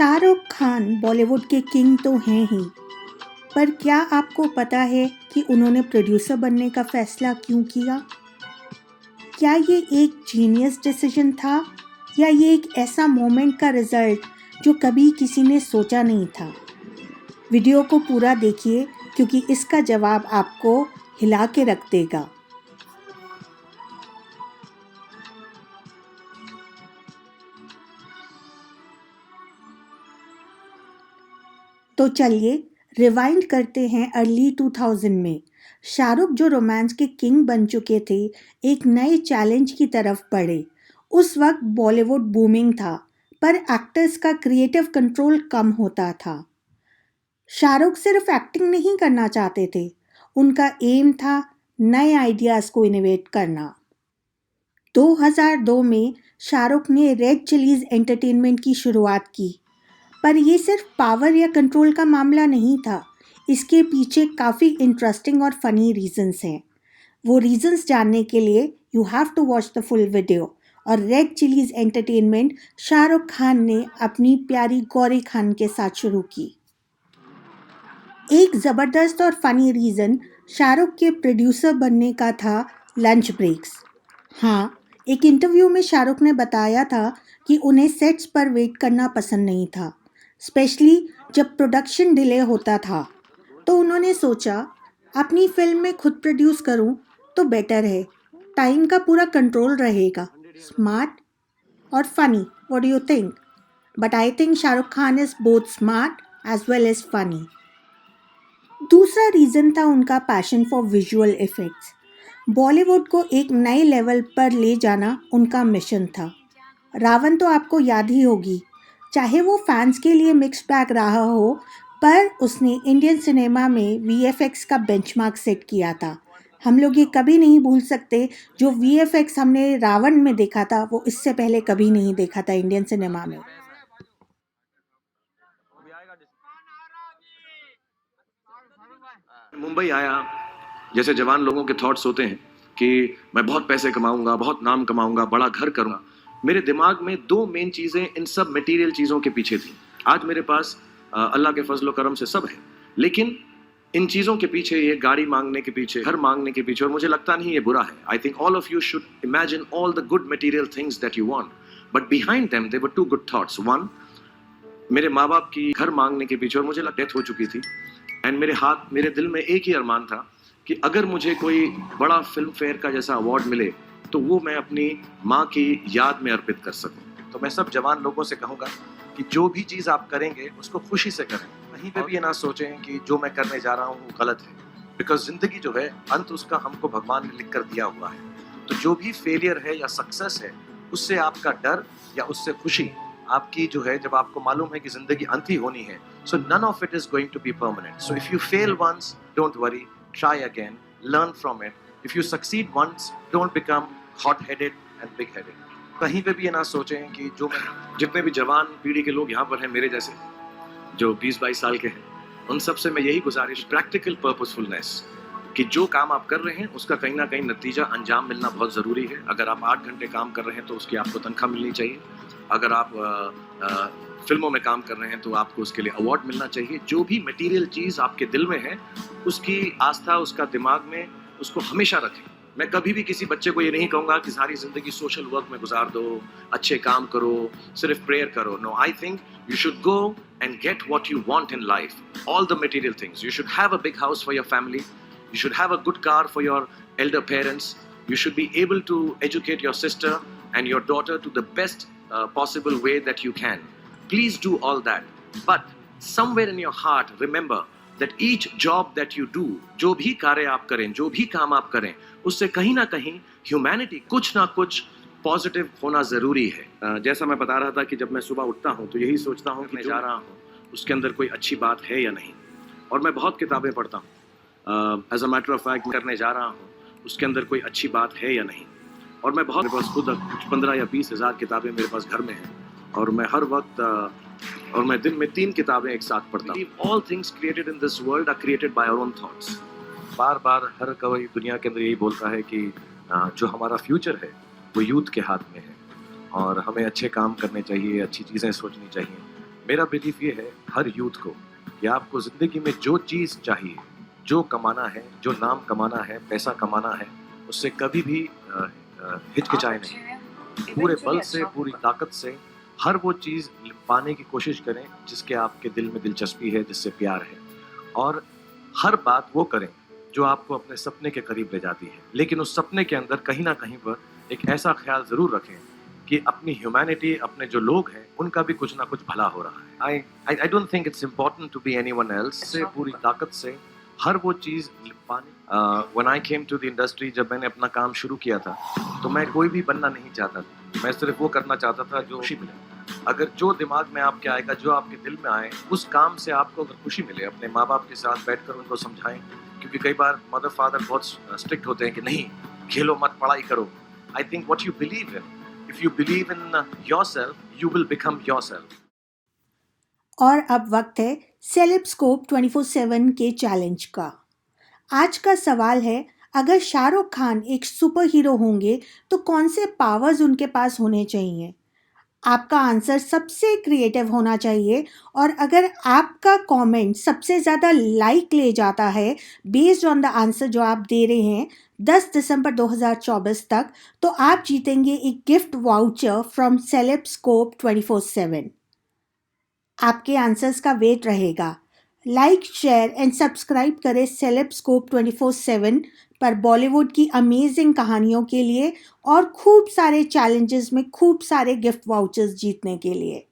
शाहरुख खान बॉलीवुड के किंग तो हैं ही, पर क्या आपको पता है कि उन्होंने प्रोड्यूसर बनने का फैसला क्यों किया? क्या ये एक जीनियस डिसीजन था या ये एक ऐसा मोमेंट का रिजल्ट जो कभी किसी ने सोचा नहीं था? वीडियो को पूरा देखिए क्योंकि इसका जवाब आपको हिला के रख देगा। तो चलिए रिवाइंड करते हैं अर्ली 2000 में। शाहरुख जो रोमांस के किंग बन चुके थे, एक नए चैलेंज की तरफ बढ़े। उस वक्त बॉलीवुड बूमिंग था, पर एक्टर्स का क्रिएटिव कंट्रोल कम होता था। शाहरुख सिर्फ एक्टिंग नहीं करना चाहते थे, उनका एम था नए आइडियाज़ को इनोवेट करना। 2002 में शाहरुख ने रेड चिलीज एंटरटेनमेंट की शुरुआत की, पर ये सिर्फ पावर या कंट्रोल का मामला नहीं था। इसके पीछे काफ़ी इंटरेस्टिंग और फनी रीजंस हैं। वो रीजंस जानने के लिए you have to watch the full video. और red chillies entertainment Shahrukh Khan ने अपनी प्यारी गौरी खान के साथ शुरू की। एक ज़बरदस्त और फनी रीज़न शाहरुख के प्रोड्यूसर बनने का था लंच ब्रेक्स। हाँ, एक इंटरव्यू में शाहरुख ने बताया था कि उन्हें सेट्स पर वेट करना पसंद नहीं था, स्पेशली जब प्रोडक्शन डिले होता था। तो उन्होंने सोचा अपनी फिल्म में खुद प्रोड्यूस करूं तो बेटर है, टाइम का पूरा कंट्रोल रहेगा। स्मार्ट और funny, what do you think? But I think Shahrukh Khan is both smart as well as funny. दूसरा रीज़न था उनका passion for visual effects. Bollywood को एक नए लेवल पर ले जाना उनका मिशन था। रावण तो आपको याद ही होगी, चाहे वो फैंस के लिए मिक्स बैग रहा हो, पर उसने इंडियन सिनेमा में वीएफएक्स का बेंचमार्क सेट किया था। हम लोग ये कभी नहीं भूल सकते, जो वीएफएक्स हमने रावण में देखा था वो इससे पहले कभी नहीं देखा था इंडियन सिनेमा में। मुंबई आया, जैसे जवान लोगों के थॉट्स होते हैं कि मैं बहुत पैसे कमाऊंगा, बहुत नाम कमाऊंगा, बड़ा घर करूंगा। मेरे दिमाग में दो मेन चीजें इन सब मटेरियल चीजों के पीछे थी। आज मेरे पास अल्लाह के फजलो करम से सब है, लेकिन इन चीजों के पीछे, ये गाड़ी मांगने के पीछे, घर मांगने के पीछे, और मुझे लगता नहीं ये बुरा है। I think all of you should imagine all the good material things that you want, but behind them there were two good thoughts. One, मेरे माँ बाप की घर मांगने के पीछे, और मुझे डेथ हो चुकी थी, एंड मेरे दिल में एक ही अरमान था कि अगर मुझे कोई बड़ा फिल्म फेयर का जैसा अवार्ड मिले तो वो मैं अपनी माँ की याद में अर्पित कर सकूं। तो मैं सब जवान लोगों से कहूँगा कि जो भी चीज़ आप करेंगे उसको खुशी से करें। कहीं पे भी ये ना सोचें कि जो मैं करने जा रहा हूँ वो गलत है, बिकॉज जिंदगी जो है, अंत उसका हमको भगवान ने लिख कर दिया हुआ है। तो जो भी फेलियर है या सक्सेस है, उससे आपका डर या उससे खुशी आपकी जो है, जब आपको मालूम है कि जिंदगी अंत ही होनी है, so none of it is going to be permanent. So if you fail once, don't worry, try again, learn from it. If you succeed once, don't become hot-headed and big-headed. कहीं पे भी ये ना सोचें कि जो मैं, जितने भी जवान पीढ़ी के लोग यहाँ पर हैं मेरे जैसे, जो 20-22 साल के हैं, उन सब से मैं यही गुजारिश, प्रैक्टिकल पर्पसफुलनेस, कि जो काम आप कर रहे हैं उसका कहीं ना कहीं नतीजा, अंजाम मिलना बहुत ज़रूरी है। अगर आप 8 घंटे काम कर रहे हैं तो उसकी आपको तनख्वाह मिलनी चाहिए। अगर आप फिल्मों में काम कर रहे हैं तो आपको उसके लिए अवार्ड मिलना चाहिए। जो भी मटेरियल चीज़ आपके दिल में है, उसकी आस्था, उसका दिमाग में, उसको हमेशा रखें। मैं कभी भी किसी बच्चे को ये नहीं कहूँगा कि सारी ज़िंदगी सोशल वर्क में गुजार दो, अच्छे काम करो, सिर्फ प्रेयर करो। No, I think you should go and get what you want in life, all the material things. You should have a big house for your family, you should have a good car for your elder parents, you should be able to educate your sister and your daughter to the best possible way that you can. Please do all that, but somewhere in your heart remember that each job that you do, जो भी कार्य आप करें, जो भी काम आप करें, उससे कहीं ना कहीं ह्यूमैनिटी, कुछ ना कुछ पॉजिटिव होना ज़रूरी है। जैसा मैं बता रहा था कि जब मैं सुबह उठता हूँ तो यही सोचता हूँ कि मैं जा रहा हूँ उसके अंदर कोई अच्छी बात है या नहीं, और मैं बहुत किताबें पढ़ता हूँ। As a matter of fact, करने जा रहा हूँ उसके अंदर कोई अच्छी बात है या नहीं, और मैं बहुत, मेरे पास खुद कुछ 15 या 20 हज़ार किताबें मेरे पास घर में हैं, और मैं हर वक्त और मैं दिन में 3 किताबें एक साथ पढ़ता हूँ। All things created in this world are created by our own thoughts. बार बार हर कोई दुनिया के अंदर यही बोलता है कि जो हमारा फ्यूचर है वो यूथ के हाथ में है, और हमें अच्छे काम करने चाहिए, अच्छी चीज़ें सोचनी चाहिए। मेरा बिलीफ ये है हर यूथ को कि आपको ज़िंदगी में जो चीज़ चाहिए, जो कमाना है, जो नाम कमाना है, पैसा कमाना है, उससे कभी भी हिचकिचाए नहीं। पूरे बल से, पूरी ताकत से हर वो चीज़ पाने की कोशिश करें जिसके आपके दिल में दिलचस्पी है, जिससे प्यार है, और हर बात वो करें जो आपको अपने सपने के करीब ले जाती है। लेकिन उस सपने के अंदर कहीं ना कहीं पर एक ऐसा ख्याल ज़रूर रखें कि अपनी ह्यूमैनिटी, अपने जो लोग हैं, उनका भी कुछ ना कुछ भला हो रहा है। I don't think it's important to be anyone else. से पूरी ताकत से हर वो चीज़ पाने। When I came to the industry, जब मैंने अपना काम शुरू किया था, तो मैं कोई भी बनना नहीं चाहता था। मैं सिर्फ वो करना चाहता था जो खुशी मिले। अगर जो दिमाग में आपके आएगा, जो आपके दिल में आए, उस काम से आपको अगर खुशी मिले, अपने माँ बाप के साथ बैठकर उनको समझाएं, क्योंकि कई बार मदर फादर बहुत स्ट्रिक्ट होते हैं कि नहीं, खेलो मत, पढ़ाई करो। I think what you believe in, if you believe in yourself, you will become yourself. और अब वक्त है सेलेब्सकोप 24/7 के चैलेंज का। आज का सवाल है, अगर शाहरुख खान एक सुपर हीरो होंगे तो कौन से पावर्स उनके पास होने चाहिए? आपका आंसर सबसे क्रिएटिव होना चाहिए, और अगर आपका कमेंट सबसे ज़्यादा लाइक ले जाता है बेस्ड ऑन द आंसर जो आप दे रहे हैं 10 दिसंबर 2024 तक, तो आप जीतेंगे एक गिफ्ट वाउचर फ्रॉम सेलेब्सकोप 24/7। आपके आंसर्स का वेट रहेगा। लाइक, शेयर एंड सब्सक्राइब करें सेलेब्सकोप 24/7 पर बॉलीवुड की अमेजिंग कहानियों के लिए और खूब सारे चैलेंजेस में खूब सारे गिफ्ट वाउचर्स जीतने के लिए।